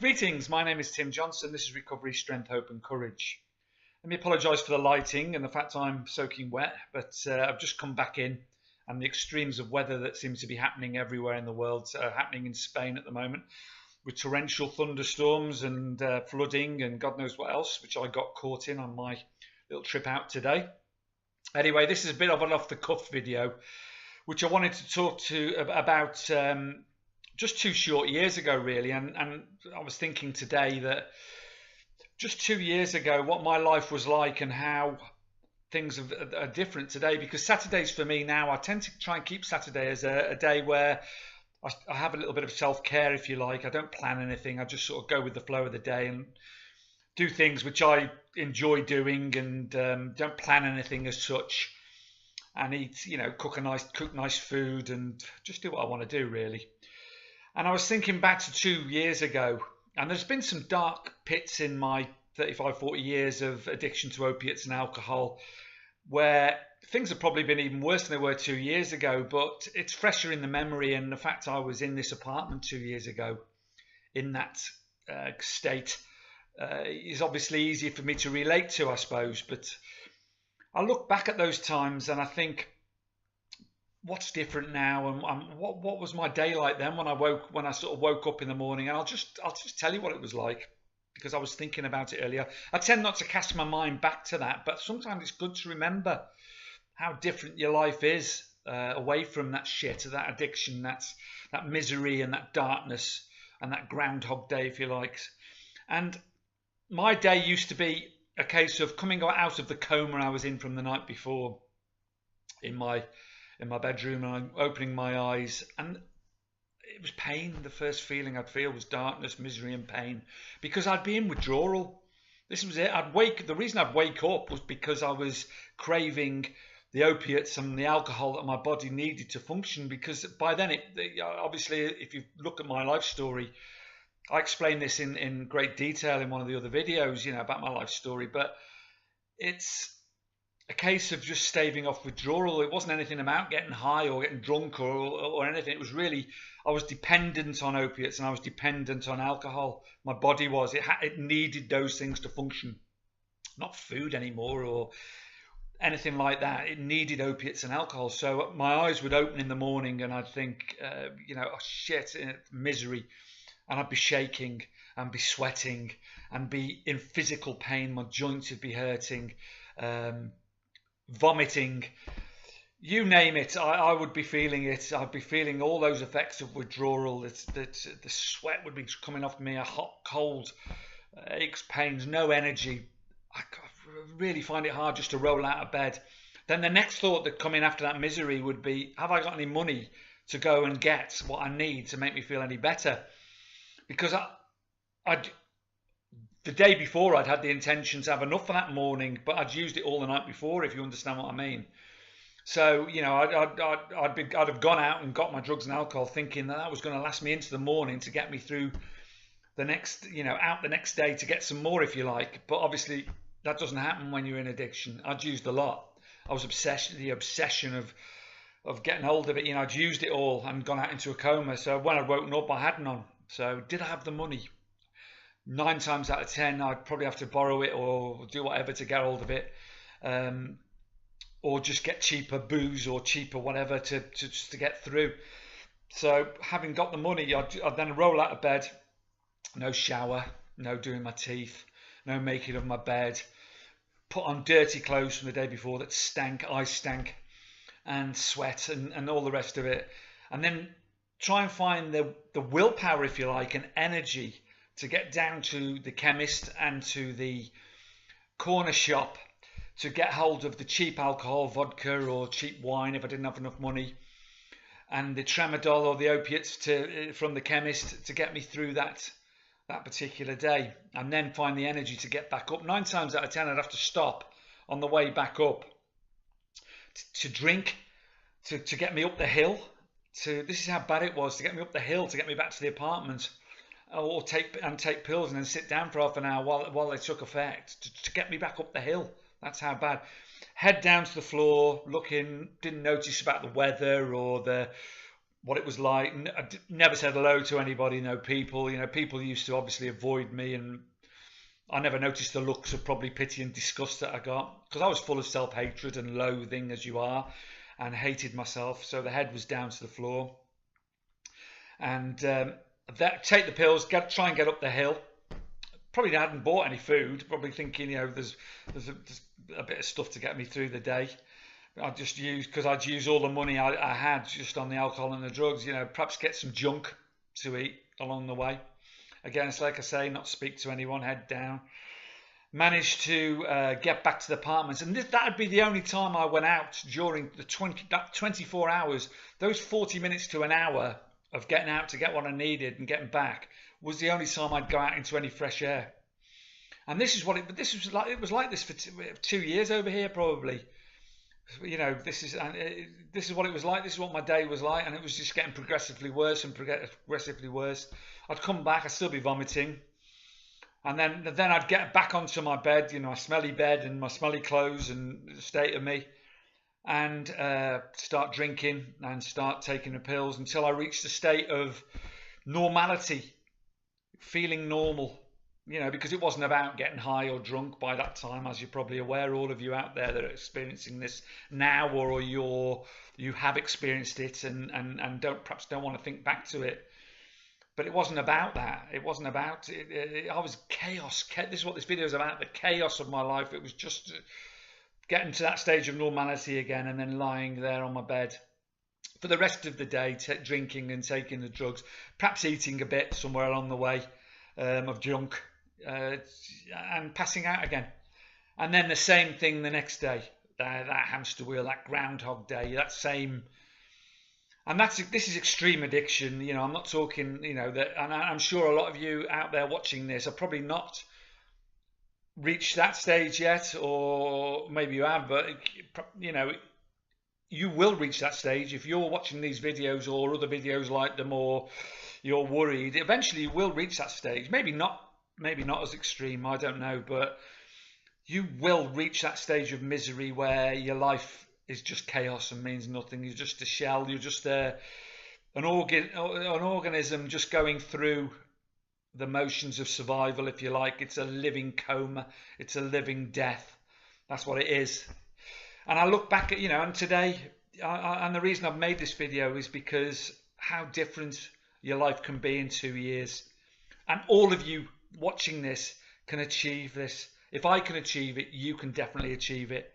Greetings, my name is Tim Johnson. This is Recovery, Strength, Hope and Courage. Let me apologise for the lighting and the fact I'm soaking wet, but I've just come back in and the extremes of weather that seems to be happening everywhere in the world, happening in Spain at the moment with torrential thunderstorms and flooding and God knows what else, which I got caught in on my little trip out today. Anyway, this is a bit of an off-the-cuff video, which I wanted to talk about just 2 short years ago, really. And I was thinking today that just 2 years ago, what my life was like and how things are different today. Because Saturdays for me now, I tend to try and keep Saturday as a day where I have a little bit of self-care, if you like. I don't plan anything. I just sort of go with the flow of the day and do things which I enjoy doing, and don't plan anything as such, and eat, cook nice food and just do what I want to do, really. And I was thinking back to 2 years ago, and there's been some dark pits in my 35-40 years of addiction to opiates and alcohol where things have probably been even worse than they were 2 years ago, but it's fresher in the memory. And the fact I was in this apartment 2 years ago in that state is obviously easier for me to relate to, I suppose. But I look back at those times and I think, what's different now, and what was my day like then when I sort of woke up in the morning? And I'll just tell you what it was like, because I was thinking about it earlier. I tend not to cast my mind back to that, but sometimes it's good to remember how different your life is away from that shit, that addiction, that misery and that darkness and that Groundhog Day, if you like. And my day used to be a case of coming out of the coma I was in from the night before in my bedroom, and I'm opening my eyes, and it was pain. The first feeling I'd feel was darkness, misery and pain, because I'd be in withdrawal. This was it. The reason I'd wake up was because I was craving the opiates and the alcohol that my body needed to function, because by then, obviously, if you look at my life story, I explain this in great detail in one of the other videos, about my life story, but it's a case of just staving off withdrawal. It wasn't anything about getting high or getting drunk or anything. It was really, I was dependent on opiates and I was dependent on alcohol. My body was. It needed those things to function. Not food anymore or anything like that. It needed opiates and alcohol. So my eyes would open in the morning and I'd think, oh shit, misery. And I'd be shaking and be sweating and be in physical pain. My joints would be hurting. Vomiting, you name it, I would be feeling it. I'd be feeling all those effects of withdrawal. The sweat would be coming off me, a hot, cold, aches, pains, no energy. I really find it hard just to roll out of bed. Then the next thought that come in after that misery would be, have I got any money to go and get what I need to make me feel any better? Because the day before, I'd had the intention to have enough for that morning, but I'd used it all the night before, if you understand what I mean. So, I'd have gone out and got my drugs and alcohol thinking that was going to last me into the morning to get me through the next, out the next day to get some more, if you like. But obviously, that doesn't happen when you're in addiction. I'd used a lot. I was the obsession of getting hold of it. I'd used it all and gone out into a coma. So when I'd woken up, I had none. So did I have the money? 9 times out of 10, I'd probably have to borrow it or do whatever to get hold of it, or just get cheaper booze or cheaper whatever to get through. So having got the money, I'd then roll out of bed, no shower, no doing my teeth, no making of my bed, put on dirty clothes from the day before that stank, I stank, and sweat and all the rest of it, and then try and find the willpower, if you like, and energy to get down to the chemist and to the corner shop to get hold of the cheap alcohol, vodka or cheap wine if I didn't have enough money, and the tramadol or the opiates from the chemist to get me through that particular day, and then find the energy to get back up. 9 times out of 10, I'd have to stop on the way back up to drink, to get me up the hill. This is how bad it was, to get me up the hill, to get me back to the apartment. Or take pills and then sit down for half an hour while they took effect to get me back up the hill. That's how bad. Head down to the floor, looking, didn't notice about the weather or the what it was like. I never said hello to anybody, no people. You know, people used to obviously avoid me, and I never noticed the looks of probably pity and disgust that I got, because I was full of self-hatred and loathing, as you are, and hated myself. So the head was down to the floor. And take the pills, try and get up the hill. Probably hadn't bought any food. Probably thinking, you know, there's a bit of stuff to get me through the day. I'd just use, because I'd use all the money I had just on the alcohol and the drugs. You know, perhaps get some junk to eat along the way. Again, it's like I say, not speak to anyone, head down. Managed to get back to the apartments, and that would be the only time I went out during the 24 hours. Those 40 minutes to an hour of getting out to get what I needed and getting back was the only time I'd go out into any fresh air. And this is what it was like. It was like this for 2 years over here, probably. You know, this is what it was like. This is what my day was like, and it was just getting progressively worse and progressively worse. I'd come back, I'd still be vomiting, and then I'd get back onto my bed, you know, my smelly bed and my smelly clothes and the state of me, and start drinking and start taking the pills until I reached a state of normality, feeling normal. You know, because it wasn't about getting high or drunk by that time, as you're probably aware, all of you out there that are experiencing this now, or you have experienced it and perhaps don't want to think back to it. But it wasn't about that. It wasn't about it. I was chaos. This is what this video is about, the chaos of my life. It was just getting to that stage of normality again, and then lying there on my bed for the rest of the day, drinking and taking the drugs, perhaps eating a bit somewhere along the way of junk. And passing out again, and then the same thing the next day. That hamster wheel, that Groundhog Day, that same. And this is extreme addiction. You know, I'm not talking. You know that, and I'm sure a lot of you out there watching this are probably not reached that stage yet, or maybe you have, but you know, you will reach that stage if you're watching these videos or other videos like them, or you're worried. Eventually, you will reach that stage. Maybe not as extreme, I don't know, but you will reach that stage of misery where your life is just chaos and means nothing. You're just a shell. You're just an organism just going through the motions of survival, if you like. It's a living coma. It's a living death. That's what it is. And I look back at, you know, and today, and the reason I've made this video is because how different your life can be in 2 years. And all of you watching this can achieve this. If I can achieve it, you can definitely achieve it.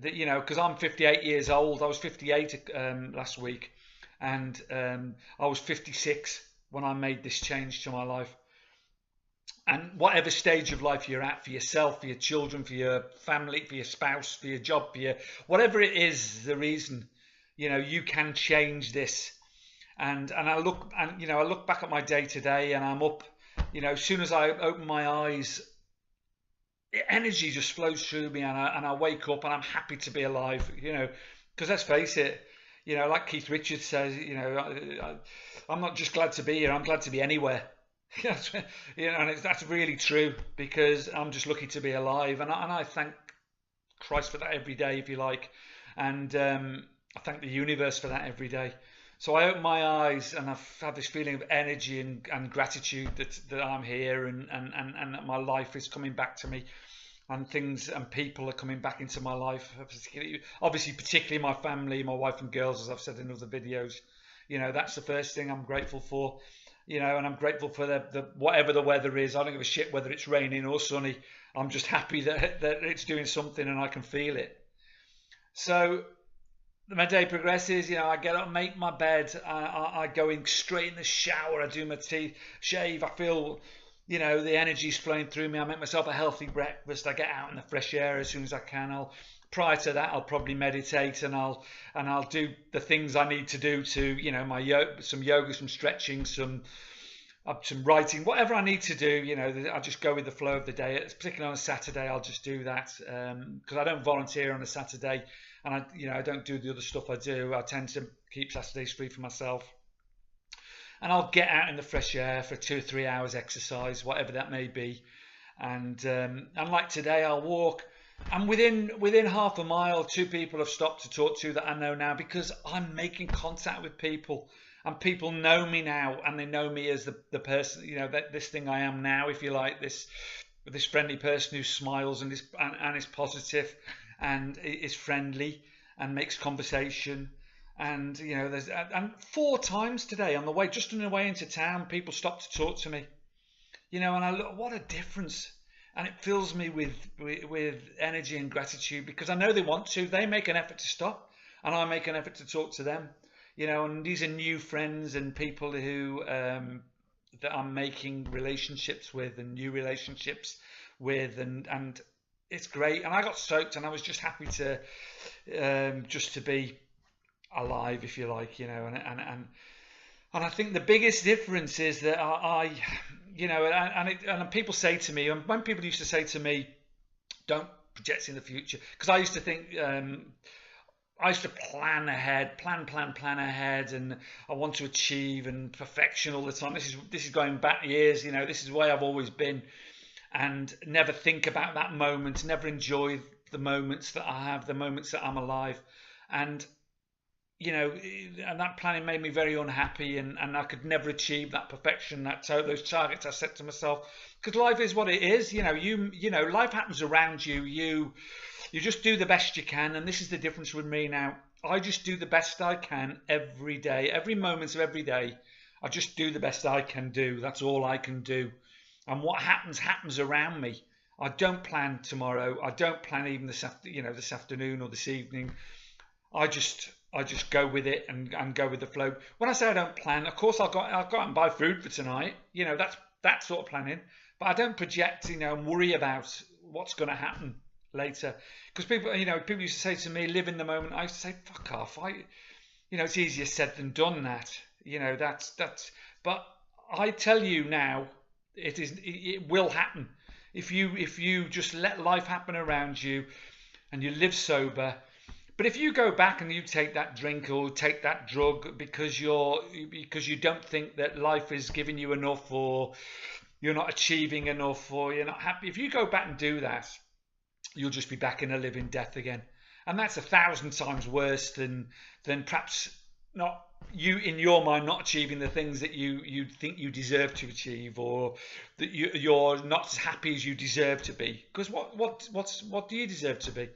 You know, because I'm 58 years old. I was 58 last week, and I was 56 when I made this change to my life. And whatever stage of life you're at, for yourself, for your children, for your family, for your spouse, for your job, for your whatever it is, the reason, you know, you can change this. And I look back at my day today, and I'm up. You know, as soon as I open my eyes, energy just flows through me, and I wake up and I'm happy to be alive. You know, because let's face it, you know, like Keith Richards says, you know, I'm not just glad to be here, I'm glad to be anywhere. You know, and that's really true, because I'm just lucky to be alive, and I thank Christ for that every day, if you like, and I thank the universe for that every day. So I open my eyes and I've had this feeling of energy and gratitude that I'm here, and that my life is coming back to me, and things and people are coming back into my life, particularly my family, my wife and girls, as I've said in other videos. You know, that's the first thing I'm grateful for. You know, and I'm grateful for the whatever the weather is. I don't give a shit whether it's raining or sunny. I'm just happy that it's doing something and I can feel it. So my day progresses. You know, I get up, make my bed, I go in straight in the shower, I do my teeth, shave, I feel, you know, the energy's flowing through me. I make myself a healthy breakfast, I get out in the fresh air as soon as I can. Prior to that, I'll probably meditate, and I'll do the things I need to do to, you know, some yoga, some stretching, some writing, whatever I need to do. You know, I just go with the flow of the day. Particularly on a Saturday, I'll just do that, because I don't volunteer on a Saturday, and I don't do the other stuff I do. I tend to keep Saturdays free for myself, and I'll get out in the fresh air for 2 or 3 hours exercise, whatever that may be, and like today, I'll walk And within half a mile, two people have stopped to talk to that I know now, because I'm making contact with people, and people know me now, and they know me as the person, that this thing I am now, if you like, this friendly person who smiles and is positive and is friendly and makes conversation. And and 4 times today on the way, just on the way into town, people stopped to talk to me. And I look, what a difference. And it fills me with energy and gratitude, because I know they want to. They make an effort to stop, and I make an effort to talk to them. And these are new friends and people who that I'm making relationships with, and new relationships with, and it's great. And I got soaked, and I was just happy to be alive, if you like, and I think the biggest difference is that and people say to me, and when people used to say to me, don't project in the future, because I used to think, I used to plan ahead, plan ahead, and I want to achieve and perfection all the time. This is going back years, this is the way I've always been, and never think about that moment, never enjoy the moments that I have, the moments that I'm alive, and and that planning made me very unhappy, and I could never achieve that perfection, those targets I set to myself, because life is what it is. Life happens around you. You just do the best you can, and this is the difference with me now. I just do the best I can every day, every moment of every day. I just do the best I can do. That's all I can do, and what happens around me. I don't plan tomorrow. I don't plan even this afternoon or this evening. I just go with it and go with the flow. When I say I don't plan, of course I'll go out and buy food for tonight. That's that sort of planning. But I don't project, and worry about what's going to happen later. Because people used to say to me, live in the moment. I used to say, fuck off. It's easier said than done. That's. But I tell you now, it will happen if you just let life happen around you, and you live sober. But if you go back and you take that drink or take that drug because you don't think that life is giving you enough, or you're not achieving enough, or you're not happy, if you go back and do that, you'll just be back in a living death again. And that's 1,000 times worse than perhaps not you, in your mind, not achieving the things that you think you deserve to achieve, or that you're not as happy as you deserve to be. Because what do you deserve to be?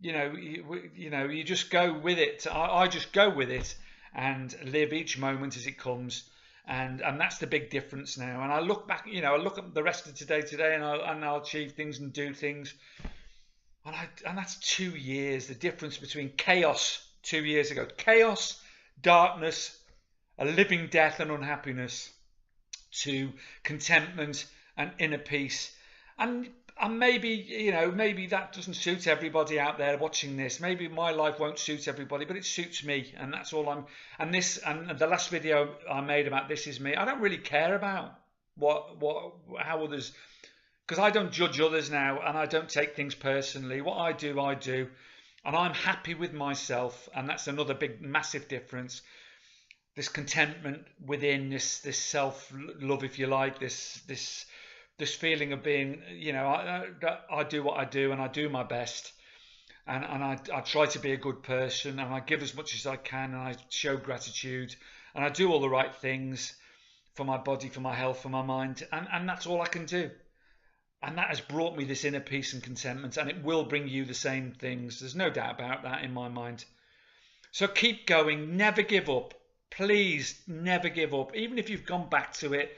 You just go with it. I just go with it and live each moment as it comes, and that's the big difference now. And I look back, I look at the rest of today, and I'll achieve things and do things, and that's 2 years. The difference between chaos 2 years ago, chaos, darkness, a living death and unhappiness, to contentment and inner peace. And maybe that doesn't suit everybody out there watching this. Maybe my life won't suit everybody, but it suits me, and that's all and the last video I made about this is me. I don't really care about how others, because I don't judge others now, and I don't take things personally. What I do, and I'm happy with myself, and that's another big, massive difference. This contentment within, this self-love, if you like, this feeling of being, I do what I do, and I do my best, and I try to be a good person, and I give as much as I can, and I show gratitude, and I do all the right things for my body, for my health, for my mind, and that's all I can do. And that has brought me this inner peace and contentment, and it will bring you the same things. There's no doubt about that in my mind. So keep going, never give up. Please never give up, even if you've gone back to it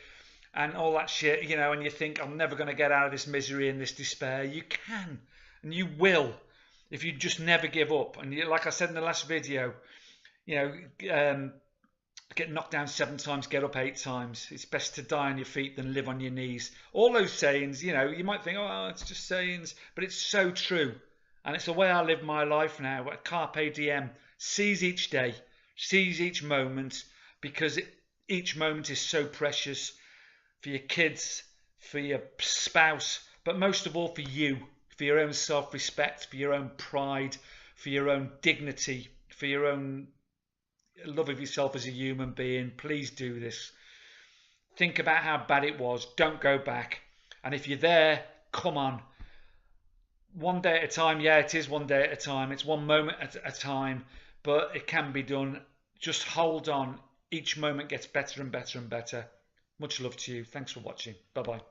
and all that shit, and you think, I'm never going to get out of this misery and this despair. You can, and you will, if you just never give up. And like I said in the last video, get knocked down 7 times, get up 8 times. It's best to die on your feet than live on your knees. All those sayings, you might think, oh, it's just sayings, but it's so true. And it's the way I live my life now. Carpe Diem. Seize each day, seize each moment, because each moment is so precious. For your kids, for your spouse, but most of all for you, for your own self-respect, for your own pride, for your own dignity, for your own love of yourself as a human being. Please do this. Think about how bad it was. Don't go back. And if you're there, come on. One day at a time. Yeah, it is one day at a time. It's one moment at a time, but it can be done. Just hold on. Each moment gets better and better and better. Much love to you. Thanks for watching. Bye bye.